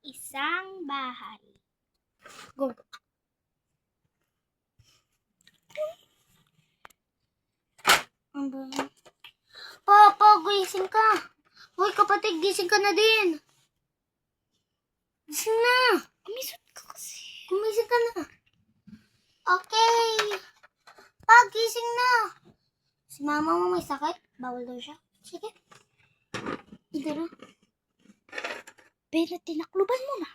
isang bahay. Go. Papa, gising ka. Hoy, kapatid, gising ka na din. Gising na. Gumising ka kasi. Gumising ka na. Okay. Gising na. Si mama mo may sakit. Bawal daw siya. Sige. Ito na. Pero tinakluban mo na.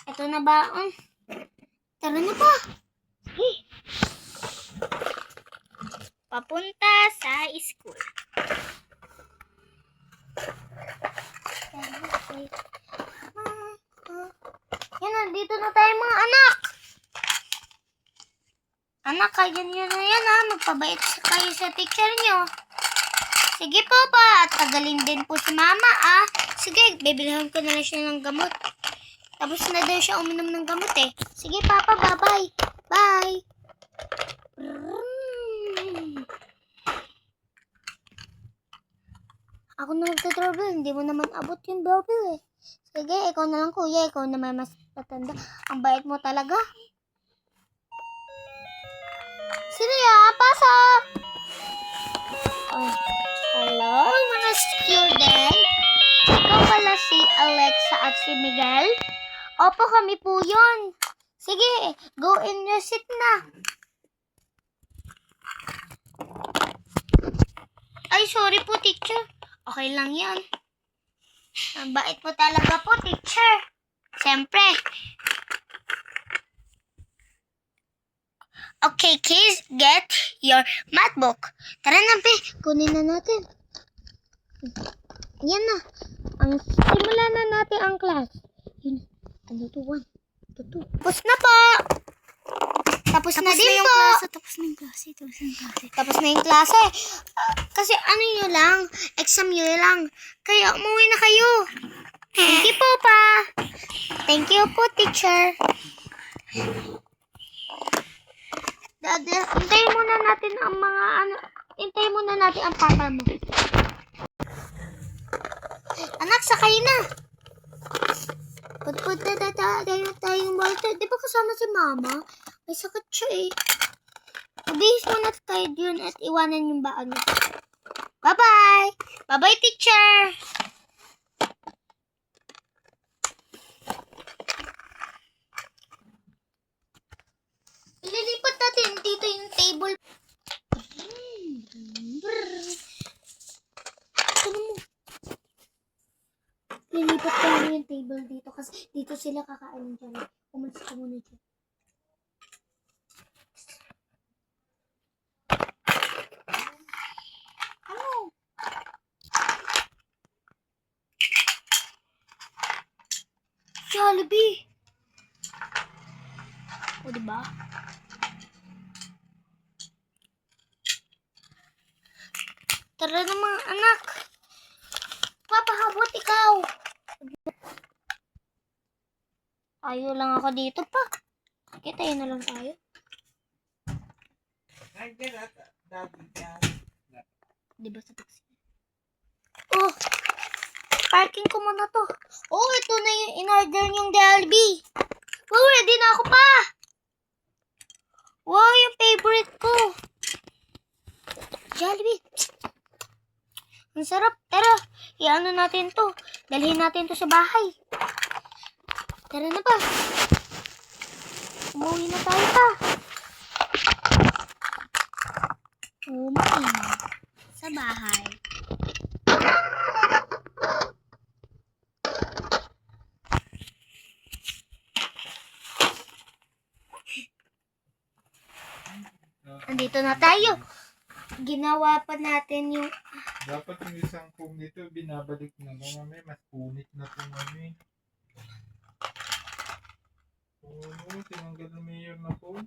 Ito na baon. Tara na pa. Sige. Papunta sa school. Yan na, dito na tayo mga anak. Anak, kaya niyo na yan ha. Magpabait kayo sa teacher niyo. Sige po pa. At tagalin din po si mama ah. Sige, bibilihan ko na lang siya ng gamot. Tapos na daw siya uminom ng gamot eh. Sige papa, bye-bye. Bye. Ako na magta-travel. Hindi mo naman abot yung doorbell eh. Sige, ikaw na lang kuya. Ikaw naman mas patanda. Ang bait mo talaga. Sino yan? Pasok! Oh, hello mga student. Ikaw pala si Alexa at si Miguel? Opo, kami po yun. Sige, go in your seat na. Ay, sorry po teacher. Okay lang yan. Ang bait mo talaga po teacher. Siyempre. Okay, kids, get your math book. Tara na, Pe. Kunin na natin. Yan na. Simulan na natin ang class. Yun. Ano to? 1, 2, 2. Tapos na po. Tapos na din po. Tapos na yung klase. Tapos na yung klase. Kasi ano nyo lang, exam nyo lang. Kaya umuwi na kayo. Thank you po, pa. Thank you po, teacher. Hintayin muna natin ang mga hintayin muna natin ang papa mo. Anak, sakay na. Put na tayong walter. Di ba kasama si mama? May sakit siya eh. Magbihis muna tayo dun at iwanan yung baon niya. Bye-bye! Bye-bye, teacher! Ililipat natin dito yung table. Lilipat ko lang yung table dito kasi dito sila kakain dyan. Umalis ka muna dyan. Ano? Jollibee! O, diba? Tara na mga anak. Papahabot ikaw. Tayo lang ako dito pa. Okay, tayo na lang tayo. Diba sa taxi? Oh! Parking ko muna to. Oh, ito na yung in-order yung Jollibee. Oh, ready na ako pa. Wow, yung favorite ko. Jollibee. Ang sarap. Tara, iano natin to. Dalhin natin to sa bahay. Tara na pa. Umuwi na tayo pa. Umuwi na sa bahay. Andito na tayo. Ginawa pa natin yung... Dapat yung isang foam nito, binabalik na mo. May mas punit na itong ano eh. Oo, tinanggal na mayor na foam.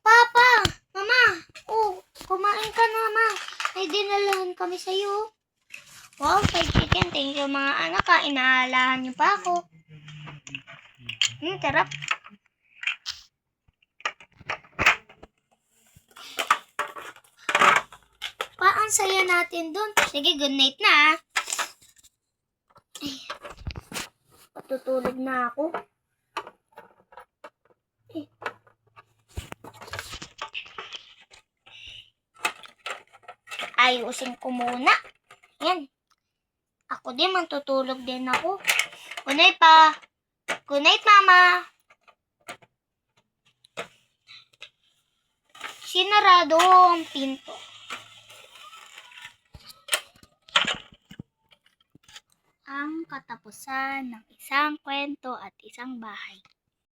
Papa! Mama! Oh, kumain ka na, ma. May dinalahan kami sa'yo. Wow, fried chicken. Thank you mga anak ha. Inaalahan niyo pa ako. Sarap. Pa, ang saya natin dun. Sige, good night na. matutulog na ako. Ayusin ko muna. Yan. Ako din, matutulog din ako. Good night pa. Good night, Mama. Sinarado ang pinto. Ang katapusan ng isang kwento at isang bahay.